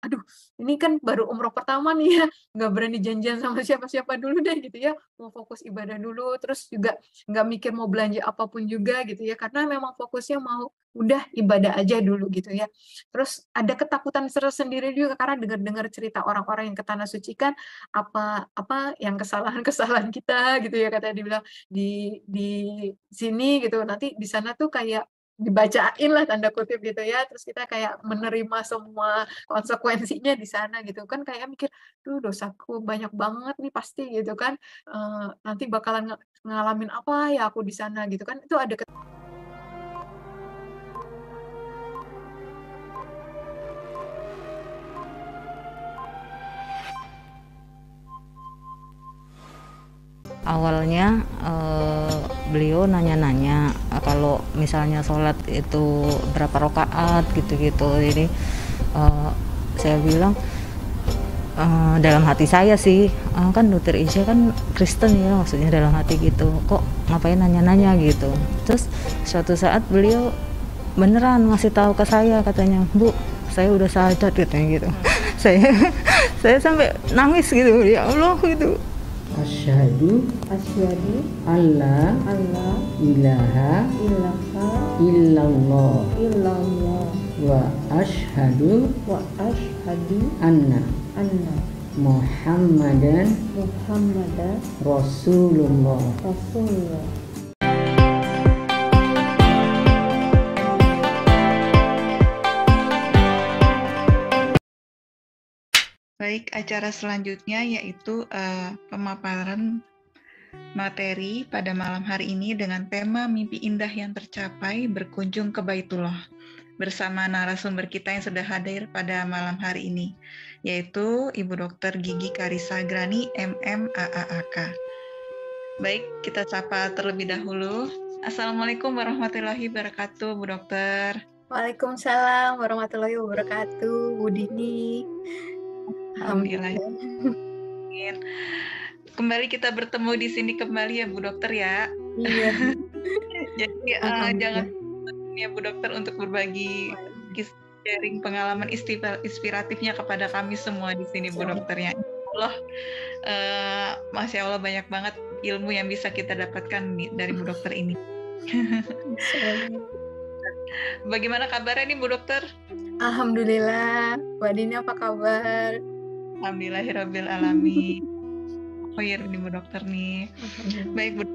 aduh ini kan baru umroh pertama nih ya, nggak berani janjian sama siapa-siapa dulu deh gitu ya, mau fokus ibadah dulu, terus juga nggak mikir mau belanja apapun juga gitu ya, karena memang fokusnya mau udah ibadah aja dulu gitu ya. Terus ada ketakutan tersendiri juga karena dengar-dengar cerita orang-orang yang ke tanah suci kan, apa apa yang kesalahan-kesalahan kita gitu ya, katanya dibilang di sini gitu, nanti di sana tuh kayak dibacain lah tanda kutip gitu ya, terus kita kayak menerima semua konsekuensinya di sana gitu kan, kayak mikir, "Duh dosaku banyak banget nih pasti," gitu kan, "nanti bakalan ngalamin apa ya aku di sana," gitu kan, itu ada Awalnya, beliau nanya-nanya, kalau misalnya sholat itu berapa rakaat gitu-gitu. Jadi, saya bilang, dalam hati saya sih, kan Dokter Isya kan Kristen ya, maksudnya dalam hati gitu, kok ngapain nanya-nanya gitu. Terus suatu saat beliau beneran ngasih tahu ke saya, katanya, "Bu, saya udah syahadat," katanya gitu. Saya saya sampai nangis gitu, ya Allah gitu. Asyhadu Asyhadu alla alla ilaha ilaha illallah illallah wa asyhadu wa asyhadu anna anna Muhammadan Muhammadan Rasulullah. Rasulullah. Baik, acara selanjutnya yaitu pemaparan materi pada malam hari ini dengan tema Mimpi Indah yang Tercapai Berkunjung ke Baitullah bersama narasumber kita yang sudah hadir pada malam hari ini, yaitu Ibu Dr. Gigi Karissa Grani, MM AAAK. Baik, kita sapa terlebih dahulu. Assalamualaikum warahmatullahi wabarakatuh, Bu Dokter. Waalaikumsalam warahmatullahi wabarakatuh, Bu Dini. Alhamdulillah. Alhamdulillah. Kembali kita bertemu di sini kembali ya Bu Dokter ya. Iya. Jadi jangan ya Bu Dokter untuk berbagi sharing pengalaman inspiratifnya kepada kami semua di sini Bu Dokter ya. Allah, Masya Allah banyak banget ilmu yang bisa kita dapatkan dari Bu Dokter ini. Bagaimana kabarnya nih Bu Dokter? Alhamdulillah. Mbak Dini apa kabar? Alhamdulillahirabbil alamin. Oh iya ini Bu Dokter nih. Baik Bu,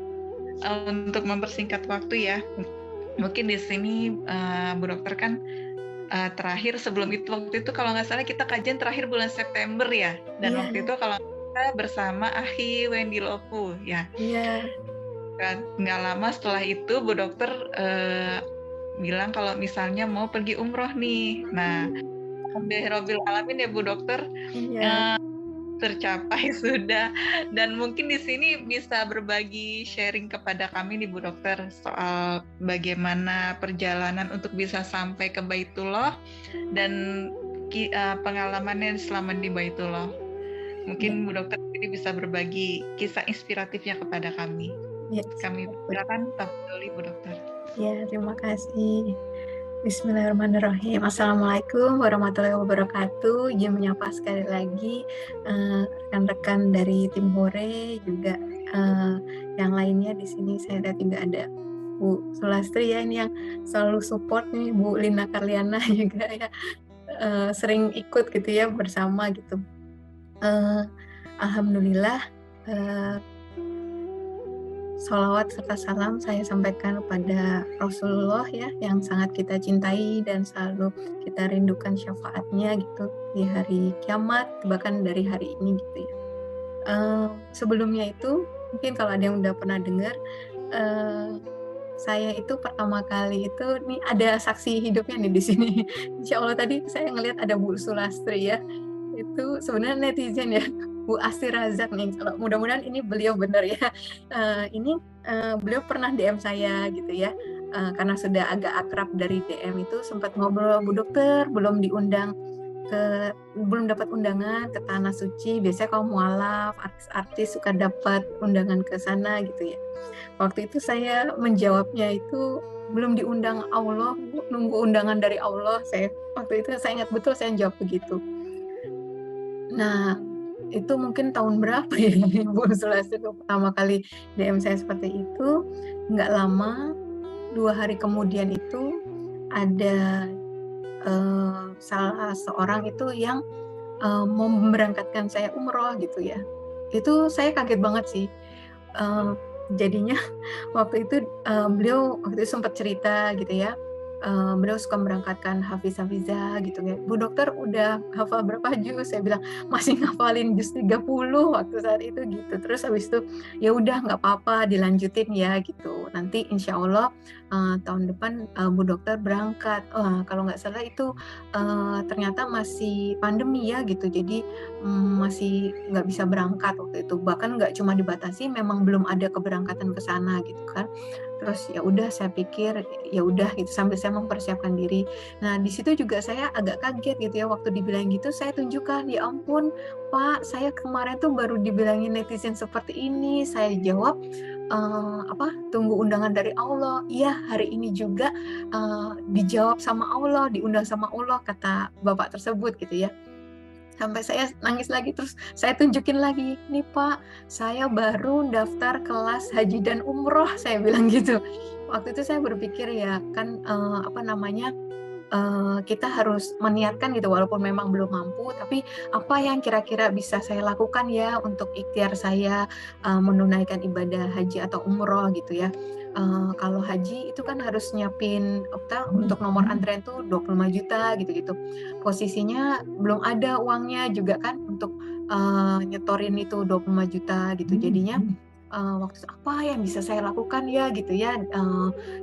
untuk mempersingkat waktu ya. Mungkin di sini Bu Dokter kan terakhir sebelum itu waktu itu kalau nggak salah kita kajian terakhir bulan September ya. Dan waktu itu kalau kita bersama Ahi Wendy Lopu ya. Iya. Kan nggak lama setelah itu Bu Dokter bilang kalau misalnya mau pergi umroh nih. Nah, alhamdulillahirabbil alamin ya Bu Dokter. Iya. Tercapai sudah, dan mungkin di sini bisa berbagi sharing kepada kami nih Bu Dokter soal bagaimana perjalanan untuk bisa sampai ke Baitullah dan pengalamannya selama di Baitullah. Mungkin Bu Dokter ini bisa berbagi kisah inspiratifnya kepada kami. Ya, kami silakan tafadholi Bu Dokter. Ya, terima kasih. Bismillahirrahmanirrahim. Assalamualaikum warahmatullahi wabarakatuh. Izin menyapa sekali lagi rekan-rekan dari tim Hore, juga yang lainnya di sini. Saya lihat juga ada Bu Sulastri ya, ini yang selalu support nih, Bu Lina Karliana juga ya, sering ikut gitu ya bersama gitu. Alhamdulillah. Sholawat serta salam saya sampaikan kepada Rasulullah ya, yang sangat kita cintai dan selalu kita rindukan syafaatnya gitu di hari kiamat, bahkan dari hari ini gitu ya. Sebelumnya itu mungkin kalau ada yang udah pernah dengar, saya itu pertama kali itu nih ada saksi hidupnya nih di sini. Insya Allah tadi saya ngelihat ada Bu Sulastri ya, itu sebenarnya netizen ya. Bu Asti Razak nih, kalau mudah-mudahan ini beliau benar ya. Beliau pernah DM saya gitu ya, karena sudah agak akrab dari DM itu, sempat ngobrol, Bu Dokter belum dapat undangan ke Tanah Suci. Biasanya kalau mualaf, artis-artis suka dapat undangan ke sana gitu ya. Waktu itu saya menjawabnya itu belum diundang Allah, nunggu undangan dari Allah. Waktu itu saya ingat betul saya jawab begitu. Nah, itu mungkin tahun berapa ya Ibu Swastiastu pertama kali DM saya seperti itu. Nggak lama, 2 hari kemudian itu ada salah seorang itu yang mau memberangkatkan saya umroh gitu ya. Itu saya kaget banget sih. Jadinya waktu itu beliau waktu itu sempat cerita gitu ya. Beliau suka memberangkatkan hafiz-hafizah gitu ya. Bu dokter udah hafal berapa juz? Saya bilang masih ngafalin juz 30 waktu saat itu gitu. Terus habis itu ya udah nggak apa-apa dilanjutin ya gitu. Nanti insya Allah tahun depan Bu dokter berangkat. Kalau nggak salah itu ternyata masih pandemi ya gitu. Jadi masih nggak bisa berangkat waktu itu. Bahkan nggak cuma dibatasi, memang belum ada keberangkatan ke sana gitu kan. Terus ya udah saya pikir ya udah gitu sambil saya mempersiapkan diri. Nah, di situ juga saya agak kaget gitu ya waktu dibilang gitu saya tunjukkan, ya ampun, Pak, saya kemarin tuh baru dibilangin netizen seperti ini. Saya jawab tunggu undangan dari Allah. Iya, hari ini juga dijawab sama Allah, diundang sama Allah kata Bapak tersebut gitu ya. Sampai saya nangis lagi, terus saya tunjukin lagi, nih Pak, saya baru daftar kelas haji dan umroh, saya bilang gitu. Waktu itu saya berpikir ya kan kita harus meniatkan gitu walaupun memang belum mampu, tapi apa yang kira-kira bisa saya lakukan ya untuk ikhtiar saya menunaikan ibadah haji atau umroh gitu ya. Kalau haji itu kan harus nyiapin untuk nomor antrean tuh 25 juta gitu-gitu. Posisinya belum ada uangnya juga kan untuk nyetorin itu 25 juta gitu. Jadinya waktu itu apa yang bisa saya lakukan ya gitu ya,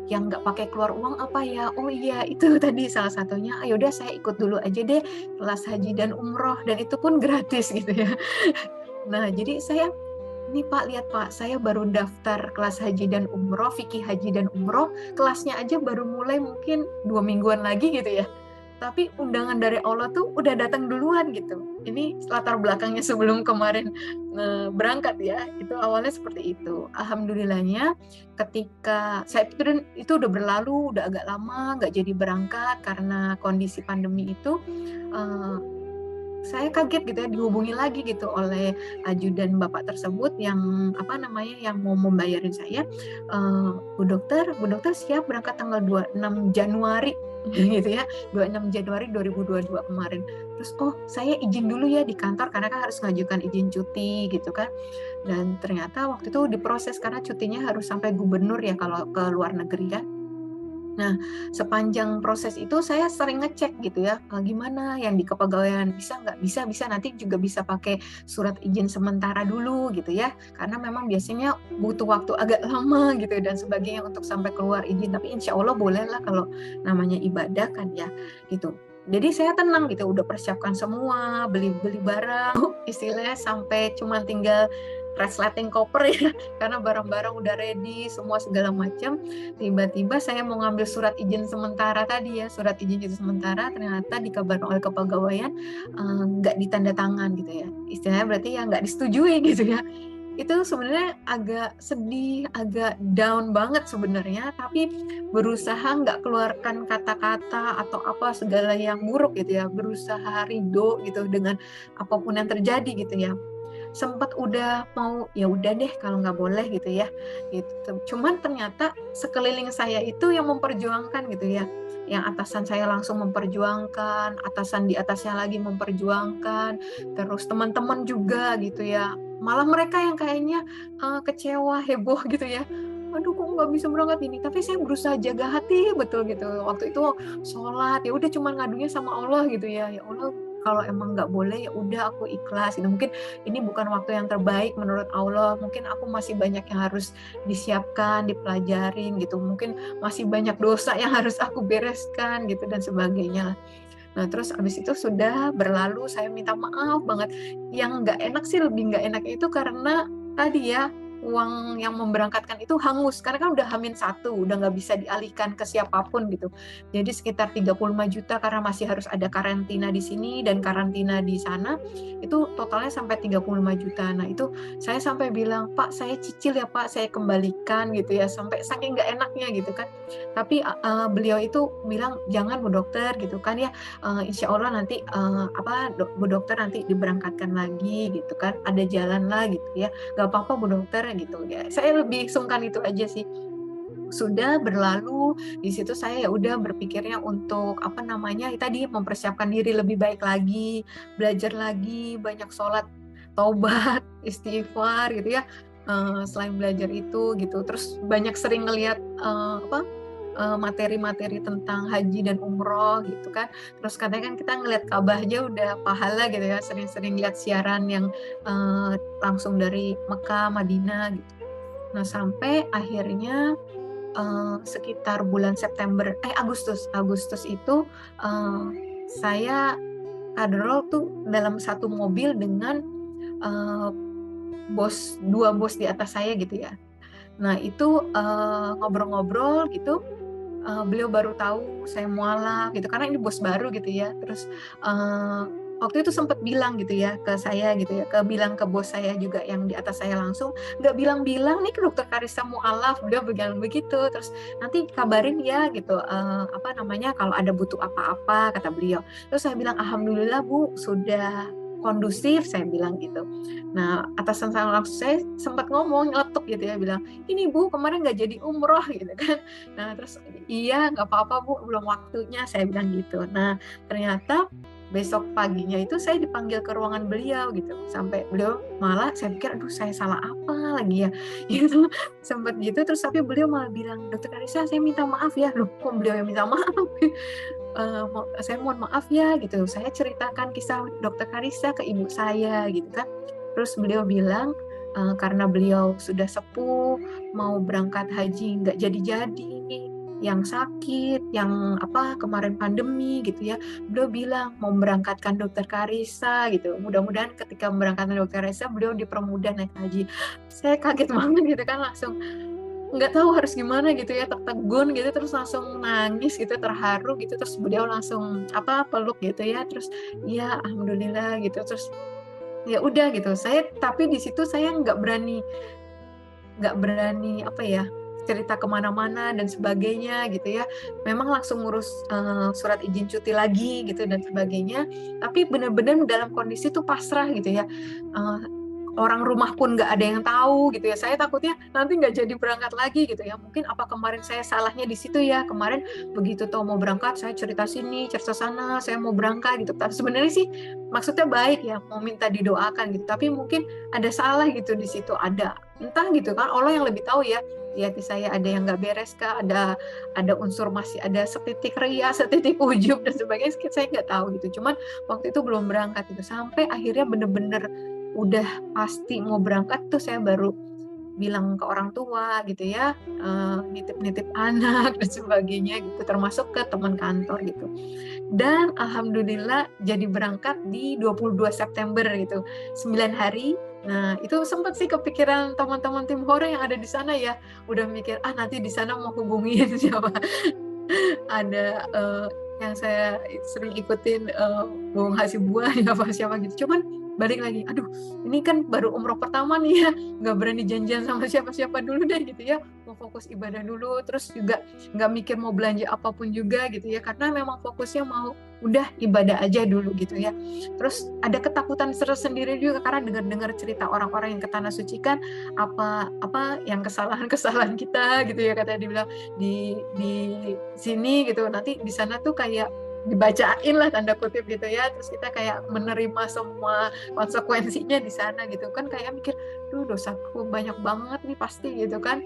yang nggak pakai keluar uang apa ya, oh iya itu tadi salah satunya, ayo udah saya ikut dulu aja deh kelas haji dan umroh, dan itu pun gratis gitu ya. Nah jadi saya, nih Pak, lihat Pak, saya baru daftar kelas haji dan umroh, fikih haji dan umroh, kelasnya aja baru mulai mungkin 2 mingguan lagi gitu ya. Tapi undangan dari Allah tuh udah datang duluan gitu. Ini latar belakangnya sebelum kemarin berangkat ya. Itu awalnya seperti itu. Alhamdulillahnya ketika saya pikir itu udah berlalu, udah agak lama nggak jadi berangkat karena kondisi pandemi itu, saya kaget gitu ya dihubungi lagi gitu oleh ajudan Bapak tersebut yang yang mau membayarin saya, Bu dokter siap berangkat tanggal 26 Januari gitu ya, 26 Januari 2022 kemarin. Terus saya izin dulu ya di kantor karena kan harus ngajukan izin cuti gitu kan. Dan ternyata waktu itu diproses karena cutinya harus sampai gubernur ya kalau ke luar negeri kan. Nah, sepanjang proses itu saya sering ngecek gitu ya, gimana yang di kepegawaian, bisa nggak? Bisa, nanti juga bisa pakai surat izin sementara dulu gitu ya, karena memang biasanya butuh waktu agak lama gitu dan sebagainya untuk sampai keluar izin, tapi insya Allah boleh lah kalau namanya ibadah kan ya gitu. Jadi saya tenang gitu, udah persiapkan semua, beli barang, istilahnya sampai cuma tinggal resleting koper ya, karena barang-barang udah ready, semua segala macam. Tiba-tiba saya mau ngambil surat izin sementara tadi ya, surat izin cuti sementara, ternyata dikabarin oleh kepegawaian nggak ditanda tangan gitu ya. Istilahnya berarti ya nggak disetujui gitu ya. Itu sebenarnya agak sedih, agak down banget sebenarnya, tapi berusaha nggak keluarkan kata-kata atau apa segala yang buruk gitu ya, berusaha ridho gitu dengan apapun yang terjadi gitu ya. Sempat udah mau ya udah deh kalau nggak boleh gitu ya gitu. Cuman ternyata sekeliling saya itu yang memperjuangkan gitu ya, yang atasan saya langsung memperjuangkan, atasan di atasnya lagi memperjuangkan, terus teman-teman juga gitu ya, malah mereka yang kayaknya kecewa, heboh gitu ya, aduh kok nggak bisa berangkat ini, tapi saya berusaha jaga hati betul gitu. Waktu itu sholat ya udah cuman ngadunya sama Allah gitu ya, ya Allah kalau emang nggak boleh ya udah aku ikhlas gitu. Mungkin ini bukan waktu yang terbaik menurut Allah, mungkin aku masih banyak yang harus disiapkan, dipelajarin gitu, mungkin masih banyak dosa yang harus aku bereskan gitu dan sebagainya. Nah terus abis itu sudah berlalu, saya minta maaf banget. Yang nggak enak sih, lebih nggak enak itu karena tadi ya uang yang memberangkatkan itu hangus karena kan udah H-1, udah nggak bisa dialihkan ke siapapun gitu. Jadi sekitar 35 juta karena masih harus ada karantina di sini dan karantina di sana, itu totalnya sampai 35 juta. Nah itu saya sampai bilang, Pak saya cicil ya Pak, saya kembalikan gitu ya, sampai saking nggak enaknya gitu kan. Tapi beliau itu bilang jangan Bu Dokter gitu kan ya, insya Allah nanti Bu Dokter nanti diberangkatkan lagi gitu kan, ada jalan lah gitu ya, nggak apa-apa Bu Dokter gitu ya. Saya lebih sungkan itu aja sih. Sudah berlalu di situ saya ya udah berpikirnya untuk tadi mempersiapkan diri lebih baik lagi, belajar lagi, banyak sholat, taubat, istighfar gitu ya. Selain belajar itu gitu, terus banyak sering ngelihat materi-materi tentang haji dan umroh gitu kan. Terus katanya kan kita ngelihat Ka'bah aja udah pahala gitu ya, sering-sering lihat siaran yang langsung dari Mekah, Madinah gitu. Nah sampai akhirnya sekitar bulan Agustus itu saya kadrol tuh dalam satu mobil dengan dua bos di atas saya gitu ya. Nah itu ngobrol-ngobrol gitu, beliau baru tahu saya mualaf gitu karena ini bos baru gitu ya. Terus waktu itu sempat bilang gitu ya ke saya gitu ya, bilang ke bos saya juga yang di atas saya langsung, nggak bilang-bilang nih ke Dokter Karissa mualaf, beliau bilang begitu. Terus nanti kabarin ya gitu, kalau ada butuh apa-apa kata beliau. Terus saya bilang alhamdulillah Bu sudah kondusif, saya bilang gitu. Nah atasan saya langsung saya sempat ngomong nyeletuk gitu ya, bilang ini Bu kemarin nggak jadi umroh gitu kan. Nah terus iya nggak apa-apa Bu belum waktunya, saya bilang gitu. Nah ternyata besok paginya itu saya dipanggil ke ruangan beliau gitu, sampai beliau malah saya pikir aduh saya salah apa lagi ya gitu, sempat gitu. Terus tapi beliau malah bilang Dokter Karissa saya minta maaf ya. Loh kok beliau yang minta maaf? Saya mohon maaf ya gitu, saya ceritakan kisah Dokter Karissa ke ibu saya gitu kan. Terus beliau bilang karena beliau sudah sepuh, mau berangkat haji nggak jadi-jadi, yang sakit, yang kemarin pandemi gitu ya, beliau bilang mau berangkatkan Dokter Karissa gitu. Mudah-mudahan ketika memberangkatkan Dokter Karissa beliau dipermudah naik haji. Saya kaget banget gitu kan, langsung nggak tahu harus gimana gitu ya, tertegun gitu, terus langsung nangis gitu, terharu gitu. Terus beliau langsung peluk gitu ya, terus ya alhamdulillah gitu. Terus ya udah gitu. Tapi di situ saya nggak berani cerita kemana-mana dan sebagainya gitu ya. Memang langsung ngurus surat izin cuti lagi gitu dan sebagainya. Tapi benar-benar dalam kondisi tuh pasrah gitu ya. Orang rumah pun nggak ada yang tahu gitu ya. Saya takutnya nanti nggak jadi berangkat lagi gitu ya. Mungkin apa kemarin saya salahnya di situ ya. Kemarin begitu tahu mau berangkat saya cerita sini, cerita sana, saya mau berangkat gitu. Tapi sebenarnya sih maksudnya baik ya, mau minta didoakan gitu. Tapi mungkin ada salah gitu di situ, ada entah gitu kan, Allah yang lebih tahu ya. Di hati saya ada yang nggak beres kah, ada unsur masih ada setitik ria, setitik ujub dan sebagainya, saya nggak tahu gitu. Cuman waktu itu belum berangkat gitu, sampai akhirnya bener-bener udah pasti mau berangkat tuh saya baru bilang ke orang tua gitu ya, nitip-nitip anak dan sebagainya gitu, termasuk ke teman kantor gitu. Dan alhamdulillah jadi berangkat di 22 September gitu, 9 hari. Nah itu sempat sih kepikiran teman-teman tim horor yang ada di sana ya, udah mikir nanti di sana mau hubungin siapa. Ada yang saya sering ikutin Bung Hasibuan siapa gitu. Cuman balik lagi, aduh ini kan baru umroh pertama nih ya, nggak berani janjian sama siapa-siapa dulu deh gitu ya, mau fokus ibadah dulu. Terus juga nggak mikir mau belanja apapun juga gitu ya, karena memang fokusnya mau udah ibadah aja dulu gitu ya. Terus ada ketakutan tersendiri juga karena dengar-dengar cerita orang-orang yang ke tanah suci kan, apa yang kesalahan-kesalahan kita gitu ya, katanya dibilang di sini gitu, nanti di sana tuh kayak dibacain lah tanda kutip gitu ya, terus kita kayak menerima semua konsekuensinya di sana gitu kan, kayak mikir dosaku banyak banget nih pasti gitu kan,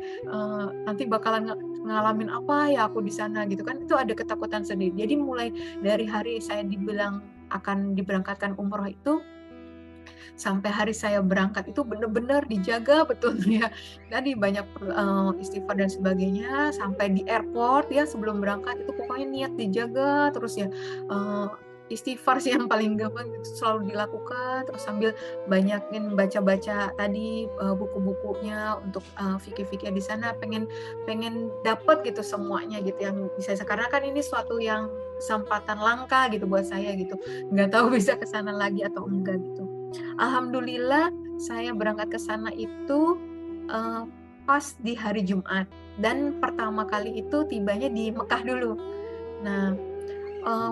nanti bakalan ngalamin apa ya aku di sana gitu kan. Itu ada ketakutan sendiri. Jadi mulai dari hari saya dibilang akan diberangkatkan umroh itu sampai hari saya berangkat itu benar-benar dijaga betul ya. Tadi banyak istighfar dan sebagainya, sampai di airport ya sebelum berangkat itu pokoknya niat dijaga terus ya. istighfar sih yang paling gampang, itu selalu dilakukan, terus sambil banyakin baca-baca tadi buku-bukunya untuk fikih-fikih di sana, pengen dapat gitu semuanya gitu yang bisa, karena kan ini suatu yang kesempatan langka gitu buat saya gitu, nggak tahu bisa ke sana lagi atau enggak gitu. Alhamdulillah saya berangkat ke sana itu pas di hari Jumat, dan pertama kali itu tibanya di Mekah dulu. Nah,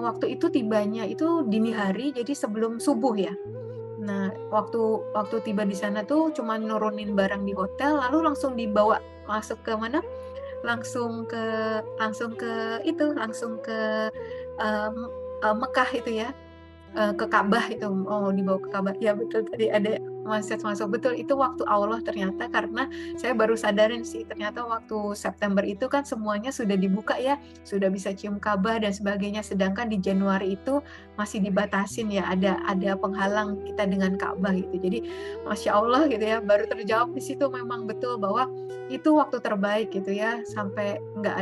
waktu itu tibanya itu dini hari, jadi sebelum subuh ya. Nah, waktu tiba di sana tuh cuma nurunin barang di hotel, lalu langsung dibawa masuk ke mana? Langsung ke Mekah itu ya. Ke Ka'bah itu, dibawa ke Ka'bah. Ya betul, tadi ada masuk betul, itu waktu Allah ternyata, karena saya baru sadarin sih ternyata waktu September itu kan semuanya sudah dibuka ya, sudah bisa cium Ka'bah dan sebagainya, sedangkan di Januari itu masih dibatasin ya, ada penghalang kita dengan Ka'bah gitu. Jadi Masya Allah gitu ya, baru terjawab di situ memang betul bahwa itu waktu terbaik gitu ya, sampai nggak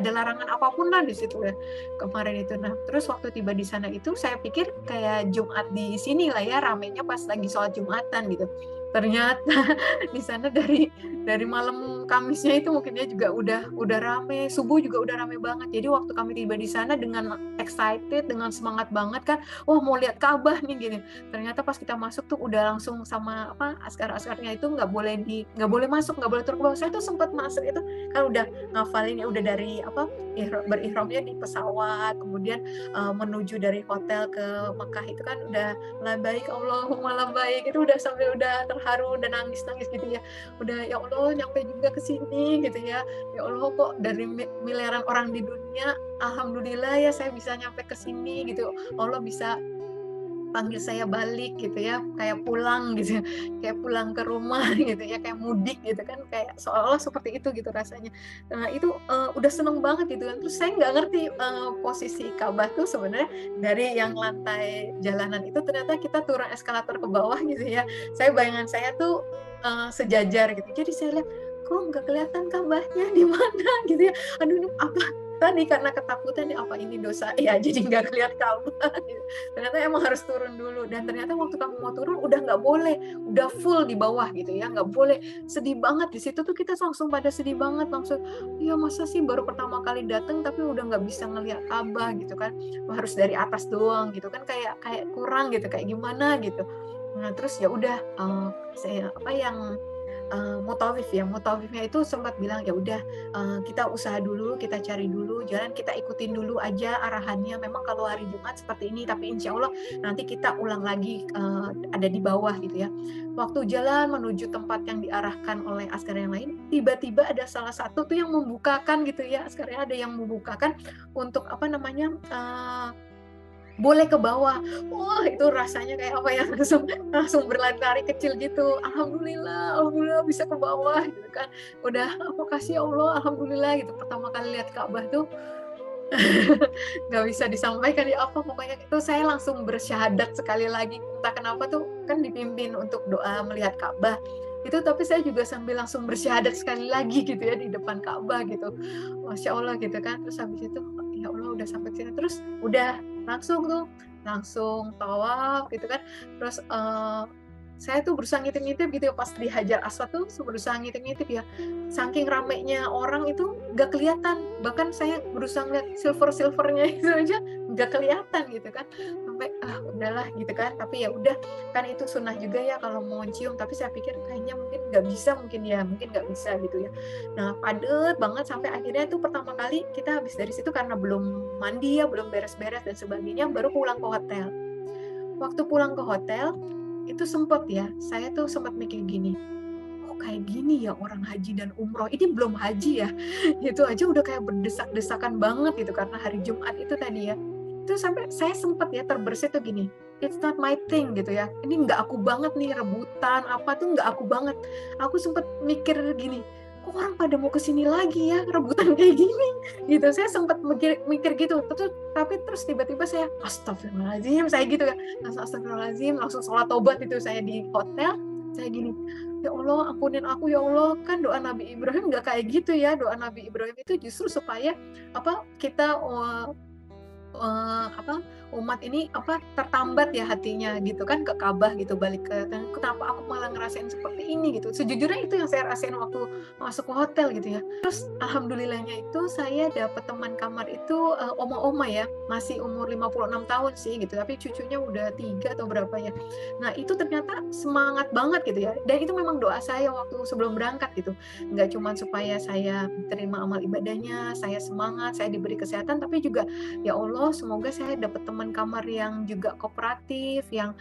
ada larangan apapun lah di situ ya kemarin itu. Nah, terus waktu tiba di sana itu saya pikir kayak Jumat di sini lah ya, ramenya pas lagi sholat Jumatan gitu. Ternyata di sana dari malam Kamisnya itu mungkinnya juga udah rame, subuh juga udah rame banget. Jadi waktu kami tiba di sana dengan excited, dengan semangat banget kan, wah mau lihat Ka'bah nih gini. Ternyata pas kita masuk tuh udah langsung sama askar-askarnya itu nggak boleh masuk, nggak boleh turun ke bawah. Saya tuh sempat masuk itu kan udah ngafalin ya, udah dari berihramnya di pesawat, kemudian menuju dari hotel ke Mekah itu kan udah labbaik Allahumma labbaik, itu udah sambil udah terharu dan nangis gitu ya, udah ya Allah nyampe juga ke sini gitu ya Allah kok dari miliaran orang di dunia alhamdulillah ya saya bisa nyampe ke sini gitu, Allah bisa panggil saya balik gitu ya, kayak pulang gitu, kayak pulang ke rumah gitu ya, kayak mudik gitu kan, kayak seolah-olah seperti itu gitu rasanya. Nah itu udah seneng banget gitu kan. Terus saya nggak ngerti posisi Ka'bah tuh sebenarnya dari yang lantai jalanan itu ternyata kita turun eskalator ke bawah gitu ya. Bayangan saya tuh sejajar gitu. Jadi saya lihat kok nggak kelihatan Ka'bahnya di mana gitu ya. Aduh ini apa? Tadi karena ketakutan nih, apa ini dosa ya, jadi nggak kelihatan Ka'bah gitu. Ternyata emang harus turun dulu, dan ternyata waktu kamu mau turun udah nggak boleh, udah full di bawah gitu ya, nggak boleh. Sedih banget di situ tuh, kita langsung pada sedih banget, langsung ya masa sih baru pertama kali datang tapi udah nggak bisa ngelihat Ka'bah gitu kan, harus dari atas doang gitu kan, kayak kurang gitu, kayak gimana gitu. Nah terus ya udah saya mutawifnya itu sempat bilang ya udah kita usaha dulu, kita cari dulu jalan, kita ikutin dulu aja arahannya. Memang kalau hari Jumat seperti ini, tapi insya Allah nanti kita ulang lagi ada di bawah gitu ya. Waktu jalan menuju tempat yang diarahkan oleh askar yang lain, tiba-tiba ada salah satu tuh yang membukakan gitu ya, askarnya ada yang membukakan untuk boleh ke bawah. Wah itu rasanya kayak apa ya, langsung berlari-lari kecil gitu. Alhamdulillah bisa ke bawah gitu kan. Udah makasih ya Allah, alhamdulillah gitu. Pertama kali lihat Ka'bah tuh nggak bisa disampaikan ya apa, pokoknya itu saya langsung bersyahadat sekali lagi. Entah kenapa tuh kan dipimpin untuk doa melihat Ka'bah itu, tapi saya juga sambil langsung bersyahadat sekali lagi gitu ya di depan Ka'bah gitu. Masya Allah gitu kan. Terus habis itu ya Allah udah sampai sini, terus udah langsung tawaf gitu kan. Terus saya tuh berusaha ngintip-ngintip gitu ya, pas di Hajar Aswad tuh berusaha ngintip-ngintip ya, saking ramenya orang itu nggak kelihatan, bahkan saya berusaha ngeliat silvernya itu aja nggak kelihatan gitu kan, sampai udahlah gitu kan. Tapi ya udah kan itu sunnah juga ya kalau mau cium, tapi saya pikir kayaknya mungkin nggak bisa gitu ya. Nah padet banget sampai akhirnya itu pertama kali kita habis dari situ karena belum mandi ya, belum beres-beres dan sebagainya, baru pulang ke hotel. Waktu pulang ke hotel itu saya tuh sempat mikir gini, kok kayak gini ya orang haji dan umroh, ini belum haji ya, itu aja udah kayak berdesak-desakan banget gitu karena hari Jumat itu tadi ya. Itu sampai saya sempat ya terbersit tuh gini, it's not my thing gitu ya, ini nggak aku banget nih, rebutan apa tuh nggak aku banget. Aku sempat mikir gini, kok orang pada mau kesini lagi ya rebutan kayak gini gitu. Saya sempat mikir gitu, tapi terus tiba-tiba saya astagfirullahaladzim, saya gitu ya, astagfirullahaladzim, langsung sholat tobat itu saya di hotel. Saya gini, ya Allah ampunin aku ya Allah, kan doa Nabi Ibrahim nggak kayak gitu ya, doa Nabi Ibrahim itu justru supaya kita apa, umat ini apa, tertambat ya hatinya gitu kan ke Ka'bah gitu, balik ke kenapa aku malah ngerasain seperti ini gitu. Sejujurnya itu yang saya rasain waktu masuk ke hotel gitu ya. Terus alhamdulillahnya itu saya dapat teman kamar itu oma-oma ya, masih umur 56 tahun sih gitu, tapi cucunya udah 3 atau berapa ya. Nah, itu ternyata semangat banget gitu ya. Dan itu memang doa saya waktu sebelum berangkat gitu. Nggak cuma supaya saya terima amal ibadahnya, saya semangat, saya diberi kesehatan, tapi juga ya Allah, semoga saya dapat teman kamar yang juga kooperatif, yang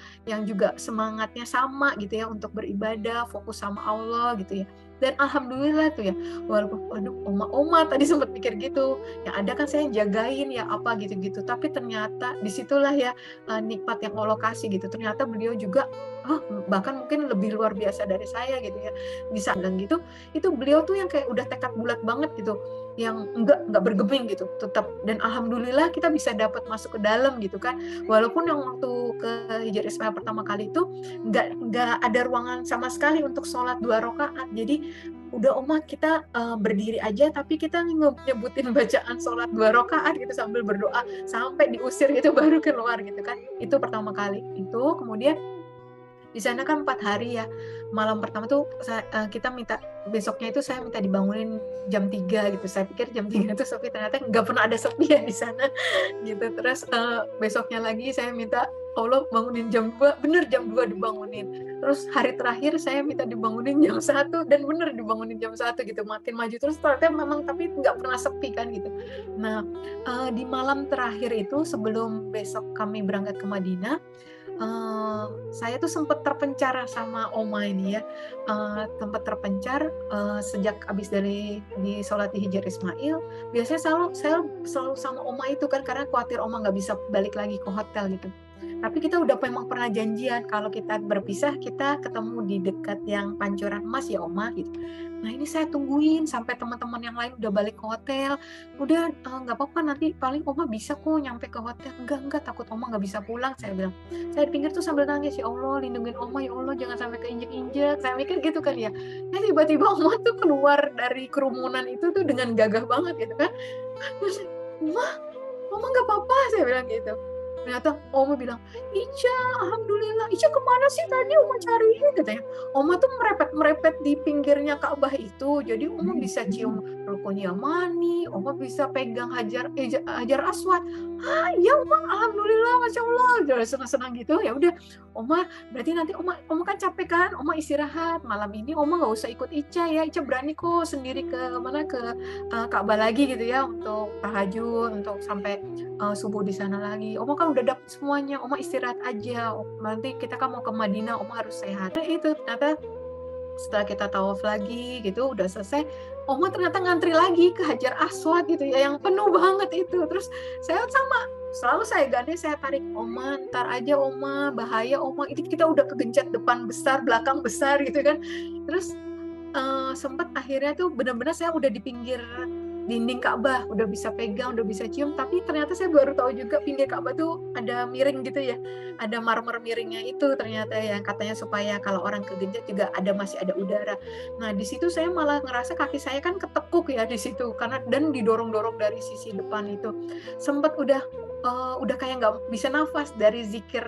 juga semangatnya sama gitu ya untuk beribadah, fokus sama Allah gitu ya. Dan alhamdulillah tuh ya, walaupun aduh oma-oma tadi sempat pikir gitu, yang ada kan saya jagain ya apa gitu-gitu, tapi ternyata disitulah ya nikmat yang Allah kasih gitu. Ternyata beliau juga bahkan mungkin lebih luar biasa dari saya gitu ya, bisa bilang gitu. Itu beliau tuh yang kayak udah tekad bulat banget gitu, yang enggak bergeming gitu tetap. Dan alhamdulillah kita bisa dapat masuk ke dalam gitu kan, walaupun yang waktu ke Hijr Ismail pertama kali itu enggak ada ruangan sama sekali untuk sholat 2 rakaat. Jadi udah oma kita berdiri aja, tapi kita nyebutin bacaan sholat 2 rakaat gitu sambil berdoa sampai diusir gitu baru keluar gitu kan. Itu pertama kali itu. Kemudian di sana kan 4 hari ya. Malam pertama tuh kita minta, besoknya itu saya minta dibangunin jam 3 gitu. Saya pikir jam 3 itu sepi, ternyata nggak pernah ada sepi ya di sana gitu. Terus besoknya lagi saya minta Allah bangunin jam 2, bener jam 2 dibangunin. Terus hari terakhir saya minta dibangunin jam 1 dan bener dibangunin jam 1 gitu. Makin maju terus ternyata memang, tapi nggak pernah sepi kan gitu. Nah, di malam terakhir itu sebelum besok kami berangkat ke Madinah, saya tuh sempat terpencar sama oma ini ya, tempat terpencar sejak habis dari di sholat di Hijr Ismail. Biasanya saya selalu sama oma itu kan, karena khawatir oma nggak bisa balik lagi ke hotel gitu. Tapi kita udah memang pernah janjian kalau kita berpisah kita ketemu di dekat yang Pancoran Emas ya oma gitu. Nah ini saya tungguin sampai teman-teman yang lain udah balik ke hotel. Udah nggak apa-apa, nanti paling oma bisa kok nyampe ke hotel. Enggak, takut oma nggak bisa pulang, saya bilang. Saya di pinggir tuh sambil nangis, ya Allah lindungin oma, ya Allah jangan sampai keinjek-injek. Saya mikir gitu kan ya. Ya tiba-tiba oma tuh keluar dari kerumunan itu tuh dengan gagah banget gitu kan. Terus, oma nggak apa-apa, saya bilang gitu. Ternyata oma bilang, Ica, alhamdulillah. Ica kemana sih tadi oma cariin katanya. Oma tuh merepet di pinggirnya Ka'bah itu. Jadi oma bisa cium rukun Yamani, oma bisa pegang Hajar Aswad. Ya oma, alhamdulillah, masya Allah. Jadi senang-senang gitu. Ya udah, oma berarti nanti oma kan capek kan, oma istirahat. Malam ini oma nggak usah ikut Ica ya. Ica berani kok sendiri ke Ka'bah lagi gitu ya, untuk tahajud, untuk sampai subuh di sana lagi. Oma kan udah dapet semuanya, oma istirahat aja. Nanti kita kan mau ke Madinah, oma harus sehat. Nah, itu ternyata setelah kita tawaf lagi gitu, udah selesai, oma ternyata ngantri lagi ke Hajar Aswad gitu ya, yang penuh banget itu. Terus saya selalu saya gandeng, saya tarik, oma ntar aja oma, bahaya oma, itu kita udah kegencet depan besar, belakang besar gitu kan. Terus sempat akhirnya tuh benar-benar saya udah di pinggir dinding Ka'bah, udah bisa pegang, udah bisa cium, tapi ternyata saya baru tahu juga pinggir Ka'bah tuh ada miring gitu ya, ada marmer miringnya itu ternyata yang katanya supaya kalau orang kegenjat juga masih ada udara. Nah di situ saya malah ngerasa kaki saya kan ketekuk ya di situ, karena dan didorong-dorong dari sisi depan itu, sempat udah kayak nggak bisa nafas dari zikir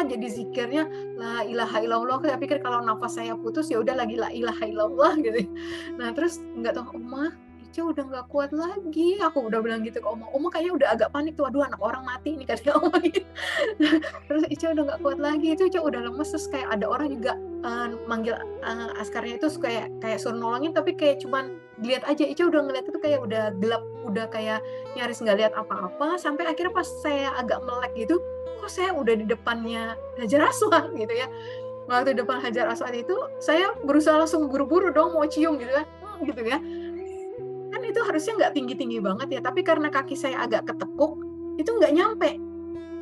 jadi zikirnya la ilaha illallah. Saya pikir kalau nafas saya putus ya udah lagi la ilaha illallah gitu. Nah terus nggak tahu oma, Ica udah nggak kuat lagi. Aku udah bilang gitu ke oma. Oma kayaknya udah agak panik tuh. Aduh anak orang mati nih katanya oma gitu. Terus Ica udah nggak kuat lagi. Itu Ica udah lemes. Terus kayak ada orang juga manggil askarnya itu kayak suruh nolongin, tapi kayak cuman dilihat aja. Ica udah ngeliat itu kayak udah gelap, udah kayak nyaris nggak lihat apa-apa. Sampai akhirnya pas saya agak melek gitu, kok saya udah di depannya Hajar Aswad gitu ya. Waktu depan Hajar Aswad itu saya berusaha langsung buru-buru dong mau cium gitu kan, gitu ya. Kan itu harusnya nggak tinggi-tinggi banget ya, tapi karena kaki saya agak ketekuk, itu nggak nyampe.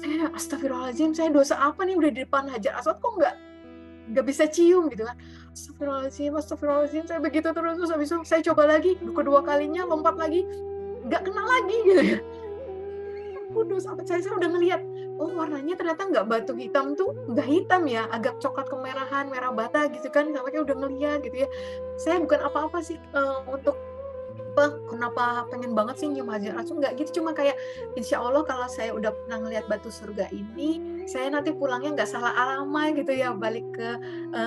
Saya astagfirullahaladzim, saya dosa apa nih udah di depan Hajar Aswad kok nggak bisa cium gitu kan. Astagfirullahaladzim, saya begitu terus habis itu saya coba lagi, kedua kalinya lompat lagi, nggak kena lagi gitu ya. Kudus, saya udah ngelihat, oh warnanya ternyata nggak batu hitam tuh, nggak hitam ya, agak coklat kemerahan, merah bata gitu kan, sampai udah ngelihat gitu ya. Saya bukan apa-apa sih untuk kenapa pengen banget sih nyium hajar aswad, nggak gitu, cuma kayak insya Allah kalau saya udah pernah ngeliat batu surga ini, saya nanti pulangnya nggak salah alamat gitu ya, balik ke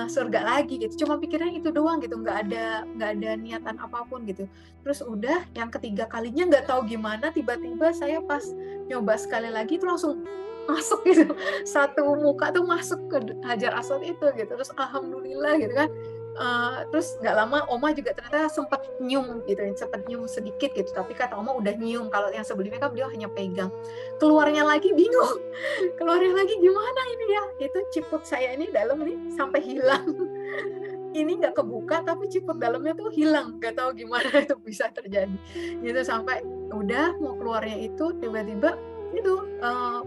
surga lagi gitu. Cuma pikirnya itu doang gitu, nggak ada niatan apapun gitu. Terus udah yang ketiga kalinya nggak tahu gimana, tiba-tiba saya pas nyoba sekali lagi itu langsung masuk gitu, satu muka tuh masuk ke hajar aswad itu gitu. Terus alhamdulillah gitu kan. Terus nggak lama Oma juga ternyata sempat nyium gitu, sempat nyium sedikit gitu, tapi kata Oma udah nyium, kalau yang sebelumnya kan beliau hanya pegang. Keluarnya lagi bingung, keluarnya lagi gimana ini ya, itu ciput saya ini dalam nih sampai hilang. Ini nggak kebuka tapi ciput dalamnya tuh hilang, nggak tahu gimana itu bisa terjadi gitu. Sampai udah mau keluarnya itu tiba-tiba itu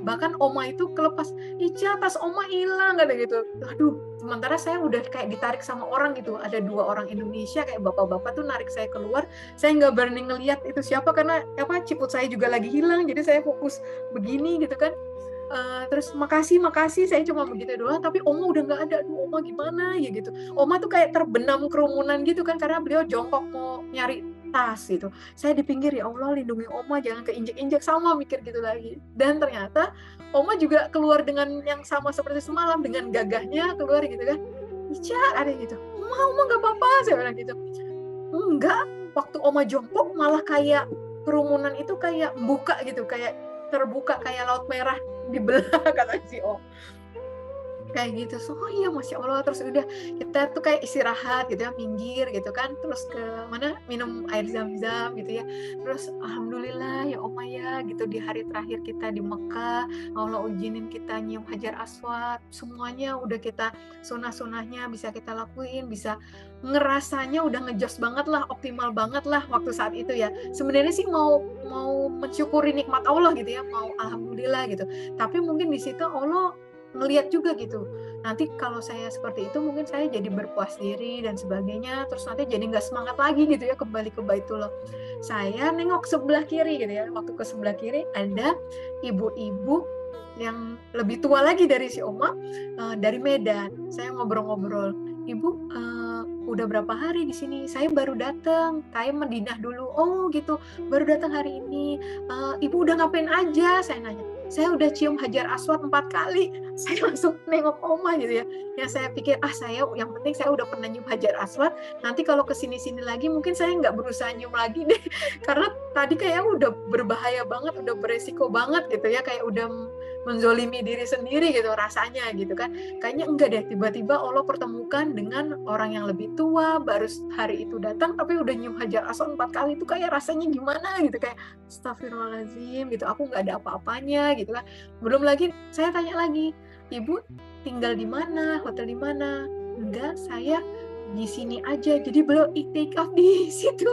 bahkan Oma itu kelepas, Ica tas Oma hilang kata gitu. Aduh, sementara saya udah kayak ditarik sama orang gitu, ada 2 orang Indonesia kayak bapak-bapak tuh narik saya keluar, saya nggak berani ngelihat itu siapa karena ciput saya juga lagi hilang, jadi saya fokus begini gitu kan. Terus makasih saya cuma begitu doang, tapi Oma udah nggak ada. Aduh, Oma gimana ya gitu. Oma tuh kayak terbenam kerumunan gitu kan, karena beliau jongkok mau nyari tas gitu. Saya di pinggir, ya Allah lindungi Oma jangan keinjek-injek, sama mikir gitu lagi. Dan ternyata Oma juga keluar dengan yang sama seperti semalam, dengan gagahnya keluar gitu kan. Ica ada gitu. Oma nggak apa-apa, saya bilang gitu. Enggak, waktu Oma jongkok malah kayak kerumunan itu kayak buka gitu, kayak terbuka kayak laut merah dibelah kata si Om. Kayak gitu. So, oh iya Masya Allah. Terus udah kita tuh kayak istirahat gitu ya, minggir gitu kan, terus ke mana minum air zam-zam gitu ya. Terus alhamdulillah ya Oma ya gitu, di hari terakhir kita di Mekah Allah izinin kita nyium hajar aswad, semuanya udah kita sunah-sunahnya bisa kita lakuin, bisa ngerasanya udah ngejos banget lah, optimal banget lah waktu saat itu ya. Sebenarnya sih mau mensyukuri nikmat Allah gitu ya, mau alhamdulillah gitu. Tapi mungkin di situ Allah ngelihat juga gitu, nanti kalau saya seperti itu mungkin saya jadi berpuas diri dan sebagainya, terus nanti jadi nggak semangat lagi gitu ya kembali ke Baitullah. Saya nengok sebelah kiri gitu ya, waktu ke sebelah kiri ada ibu-ibu yang lebih tua lagi dari si Oma, dari Medan. Saya ngobrol-ngobrol, Ibu udah berapa hari di sini? Saya baru datang, saya Madinah dulu. Oh gitu, baru datang hari ini. Ibu udah ngapain aja? Saya nanya. Saya udah cium hajar aswad 4 kali. Saya langsung nengok Oma gitu ya. Ya saya pikir, saya yang penting saya udah pernah nyium hajar aswad. Nanti kalau kesini-sini lagi mungkin saya nggak berusaha nyium lagi deh. Karena tadi kayak udah berbahaya banget, udah beresiko banget gitu ya. Kayak udah menzolimi diri sendiri gitu rasanya gitu kan. Kayaknya enggak deh, tiba-tiba Allah pertemukan dengan orang yang lebih tua, baru hari itu datang tapi udah nyium hajar aswad 4 kali, itu kayak rasanya gimana gitu, kayak astagfirullahaladzim gitu, aku nggak ada apa-apanya gitu kan. Belum lagi saya tanya lagi, Ibu tinggal di mana, hotel di mana? Enggak, saya di sini aja. Jadi beliau iktikaf di situ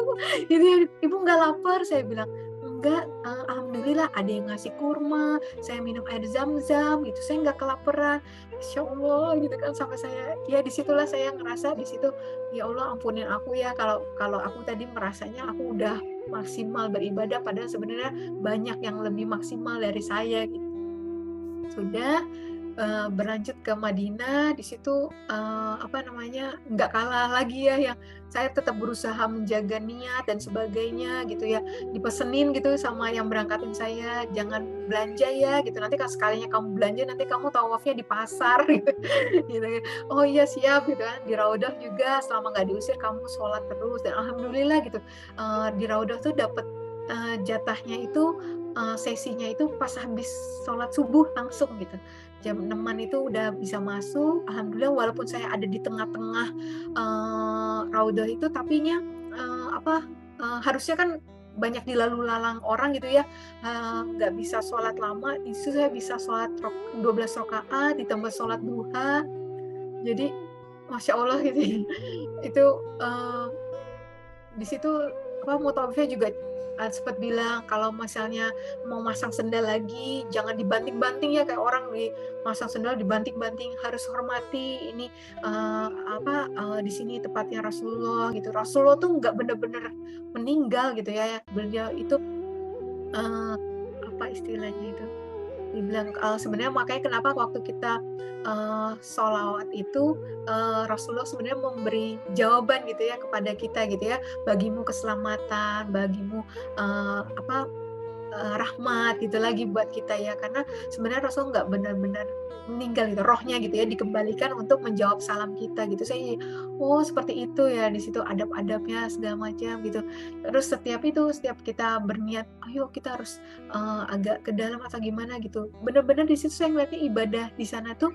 gitu ya. Ibu nggak lapar? Saya bilang enggak, alhamdulillah ada yang ngasih kurma, saya minum air zam-zam gitu, saya nggak kelaparan. Masya Allah gitu kan, sampai saya ya disitulah saya ngerasa di situ, ya Allah ampunin aku ya kalau aku tadi merasanya aku udah maksimal beribadah, padahal sebenarnya banyak yang lebih maksimal dari saya gitu. Sudah berlanjut ke Madinah, di situ nggak kalah lagi ya, yang saya tetap berusaha menjaga niat dan sebagainya gitu ya, dipesenin gitu sama yang berangkatin saya, jangan belanja ya gitu, nanti kalau sekalinya kamu belanja nanti kamu tawafnya di pasar gitu, gitu. Oh iya siap gitu kan. Di Raudah juga selama nggak diusir kamu sholat terus, dan alhamdulillah gitu, di Raudah tuh dapat jatahnya itu, sesinya itu pas habis sholat subuh langsung gitu. Jam 6-an itu udah bisa masuk. Alhamdulillah walaupun saya ada di tengah-tengah Raudah itu, tapinya harusnya kan banyak dilalu lalang orang gitu ya, nggak bisa sholat lama. Itu saya bisa sholat 12 rakaat ditambah sholat duha. Jadi Masya Allah gitu ya. Itu di situ mutawafnya juga sempat bilang kalau misalnya mau masang sendal lagi jangan dibanting-banting ya, kayak orang di masang sendal dibanting-banting, harus hormati ini di sini tempatnya Rasulullah gitu. Rasulullah tuh nggak bener-bener meninggal gitu ya, beliau itu apa istilahnya itu, dibilang sebenarnya makanya kenapa waktu kita sholawat itu Rasulullah sebenarnya memberi jawaban gitu ya kepada kita gitu ya, bagimu keselamatan, bagimu rahmat gitu lagi buat kita ya, karena sebenarnya Rasul nggak benar-benar meninggal gitu, rohnya gitu ya dikembalikan untuk menjawab salam kita gitu. Saya oh seperti itu ya, di situ adab-adabnya segala macam gitu. Terus setiap kita berniat ayo kita harus agak ke dalam atau gimana gitu, benar-benar di situ saya ngeliatnya ibadah di sana tuh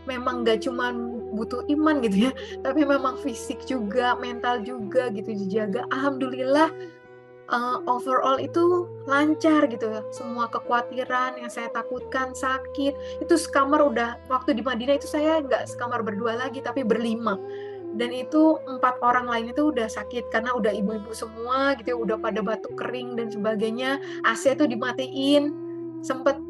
memang nggak cuma butuh iman gitu ya, tapi memang fisik juga, mental juga gitu dijaga. Alhamdulillah overall itu lancar gitu ya. Semua kekhawatiran yang saya takutkan, sakit, itu sekamar udah, waktu di Madinah itu saya nggak sekamar berdua lagi, tapi berlima. Dan itu 4 orang lain itu udah sakit, karena udah ibu-ibu semua gitu ya, udah pada batuk kering dan sebagainya. AC tuh dimatiin, sempat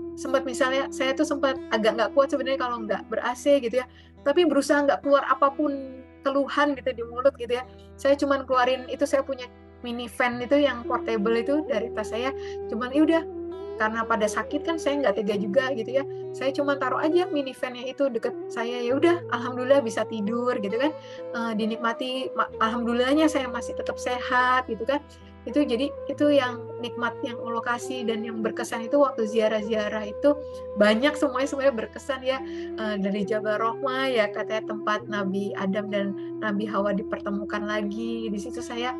misalnya, saya tuh sempat agak nggak kuat sebenarnya kalau nggak ber-AC gitu ya. Tapi berusaha nggak keluar apapun keluhan gitu di mulut gitu ya. Saya cuman keluarin itu, saya punya mini fan itu yang portable itu dari tas saya, cuman ya udah, karena pada sakit kan saya nggak tega juga gitu ya, saya cuma taruh aja mini fan-nya itu deket saya, ya udah alhamdulillah bisa tidur gitu kan, dinikmati, alhamdulillahnya saya masih tetap sehat gitu kan. Itu jadi itu yang nikmat yang Allah kasih. Dan yang berkesan itu waktu ziarah-ziarah itu banyak, semuanya sebenarnya berkesan ya, dari Jabal Rahmah ya, katanya tempat Nabi Adam dan Nabi Hawa dipertemukan lagi. Di situ saya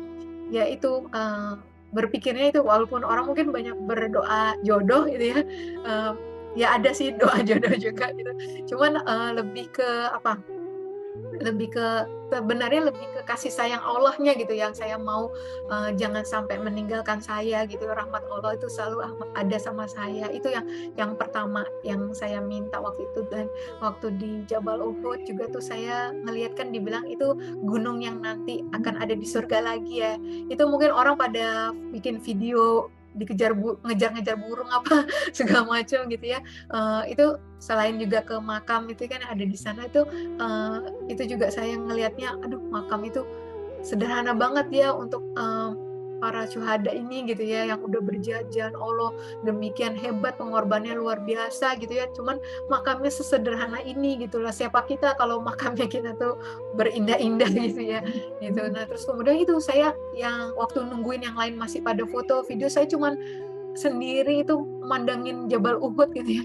ya itu berpikirnya itu, walaupun orang mungkin banyak berdoa jodoh gitu ya, ya ada sih doa jodoh juga gitu, cuman lebih ke sebenarnya lebih ke kasih sayang Allahnya gitu yang saya mau, jangan sampai meninggalkan saya gitu, rahmat Allah itu selalu ada sama saya. Itu yang pertama yang saya minta waktu itu. Dan waktu di Jabal Uhud juga tuh saya ngelihat kan dibilang itu gunung yang nanti akan ada di surga lagi ya. Itu mungkin orang pada bikin video ngejar-ngejar burung apa segala macam gitu ya. Itu selain juga ke makam itu kan ada di sana itu juga saya ngelihatnya, aduh makam itu sederhana banget ya untuk para syuhada ini gitu ya, yang udah berjalan, Allah demikian hebat, pengorbanannya luar biasa gitu ya, cuman makamnya sesederhana ini gitu lah. Siapa kita kalau makamnya kita tuh berindah-indah gitu ya gitu. Nah terus kemudian itu saya yang waktu nungguin yang lain masih pada foto video, saya cuman sendiri itu memandangin Jabal Uhud gitu ya.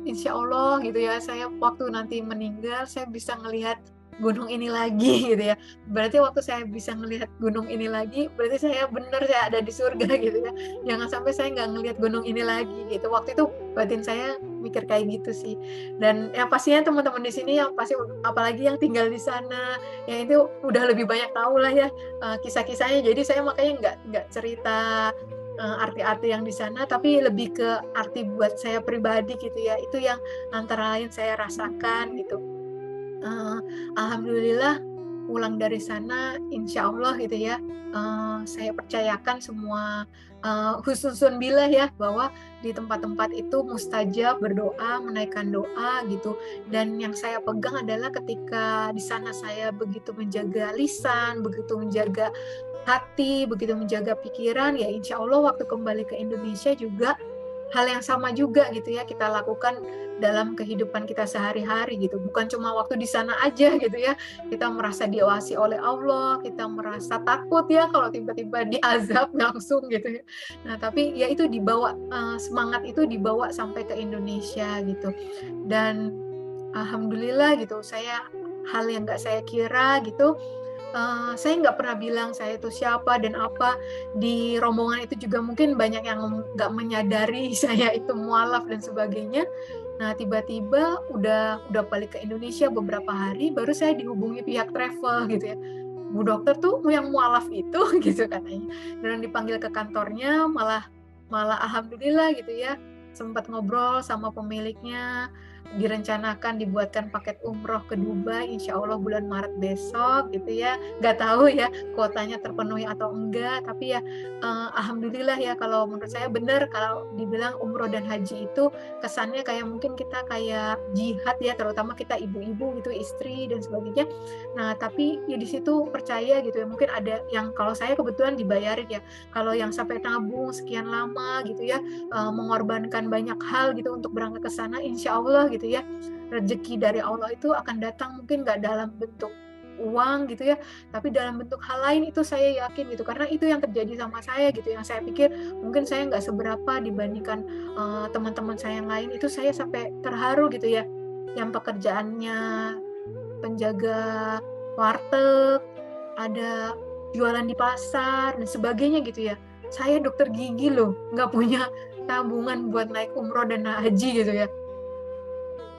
Insya Allah gitu ya, saya waktu nanti meninggal saya bisa ngelihat gunung ini lagi gitu ya. Berarti waktu saya bisa ngelihat gunung ini lagi, berarti saya benar saya ada di surga gitu ya. Jangan sampai saya nggak ngelihat gunung ini lagi gitu. Waktu itu batin saya mikir kayak gitu sih. Dan ya pastinya teman-teman di sini yang pasti, apalagi yang tinggal di sana, yang itu udah lebih banyak tahu lah ya kisah-kisahnya. Jadi saya makanya nggak cerita arti-arti yang di sana, tapi lebih ke arti buat saya pribadi gitu ya. Itu yang antara lain saya rasakan gitu. Alhamdulillah pulang dari sana, insya Allah gitu ya, saya percayakan semua husnuzon billah ya, bahwa di tempat-tempat itu mustajab berdoa, menaikkan doa gitu. Dan yang saya pegang adalah ketika di sana saya begitu menjaga lisan, begitu menjaga hati, begitu menjaga pikiran, ya insya Allah waktu kembali ke Indonesia juga hal yang sama juga gitu ya kita lakukan dalam kehidupan kita sehari-hari gitu. Bukan cuma waktu di sana aja gitu ya, kita merasa diawasi oleh Allah, kita merasa takut ya kalau tiba-tiba diazab langsung gitu ya. Nah tapi ya itu dibawa, semangat itu dibawa sampai ke Indonesia gitu. Dan alhamdulillah gitu, hal yang nggak saya kira gitu, saya nggak pernah bilang saya itu siapa dan apa. Di rombongan itu juga mungkin banyak yang nggak menyadari saya itu mualaf dan sebagainya. Nah tiba-tiba udah balik ke Indonesia beberapa hari, baru saya dihubungi pihak travel gitu ya. Bu dokter tuh yang mualaf itu gitu katanya. Dan dipanggil ke kantornya, malah alhamdulillah gitu ya, sempat ngobrol sama pemiliknya. direncanakan dibuatkan paket umroh ke Dubai insya Allah bulan Maret besok gitu ya. Nggak tahu ya kuotanya terpenuhi atau enggak, tapi ya alhamdulillah ya, kalau menurut saya benar kalau dibilang umroh dan haji itu kesannya kayak mungkin kita kayak jihad ya, terutama kita ibu-ibu gitu, istri dan sebagainya. Nah tapi ya di situ percaya gitu ya, mungkin ada yang kalau saya kebetulan dibayarin ya, kalau yang sampai nabung sekian lama gitu ya, mengorbankan banyak hal gitu untuk berangkat ke sana, insya Allah gitu ya, rezeki dari Allah itu akan datang, mungkin nggak dalam bentuk uang gitu ya, tapi dalam bentuk hal lain, itu saya yakin gitu, karena itu yang terjadi sama saya gitu, yang saya pikir mungkin saya nggak seberapa dibandingkan teman-teman saya yang lain, itu saya sampai terharu gitu ya, yang pekerjaannya penjaga warteg, ada jualan di pasar dan sebagainya gitu ya. Saya dokter gigi loh, nggak punya tabungan buat naik umroh dan haji gitu ya.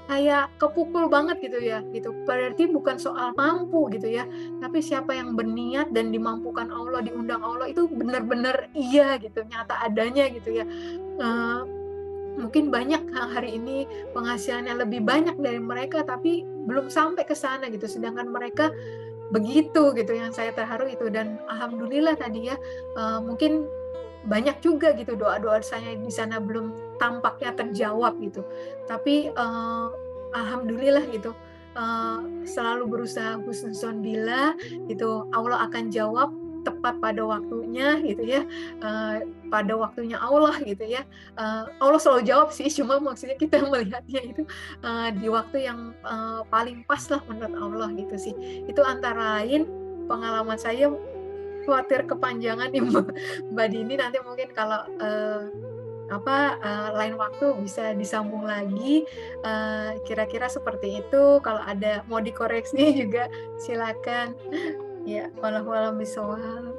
Kayak kepukul banget gitu ya, gitu. Berarti bukan soal mampu gitu ya, tapi siapa yang berniat dan dimampukan Allah, diundang Allah itu benar-benar iya gitu, nyata adanya gitu ya. Mungkin banyak hari ini penghasilannya lebih banyak dari mereka, tapi belum sampai ke sana gitu, sedangkan mereka begitu gitu, yang saya terharu itu. Dan alhamdulillah tadi ya, mungkin banyak juga gitu doa-doa saya di sana belum tampaknya terjawab gitu, tapi alhamdulillah gitu, selalu berusaha husnuzon billah gitu, Allah akan jawab tepat pada waktunya gitu ya, pada waktunya Allah gitu ya. Allah selalu jawab sih, cuma maksudnya kita melihatnya itu di waktu yang paling pas lah menurut Allah gitu sih. Itu antara lain pengalaman saya. Khawatir kepanjangan nih Mbak Dini, nanti mungkin kalau lain waktu bisa disambung lagi, kira-kira seperti itu. Kalau ada mau dikoreksi juga silakan ya, wallahu a'lam bishawab.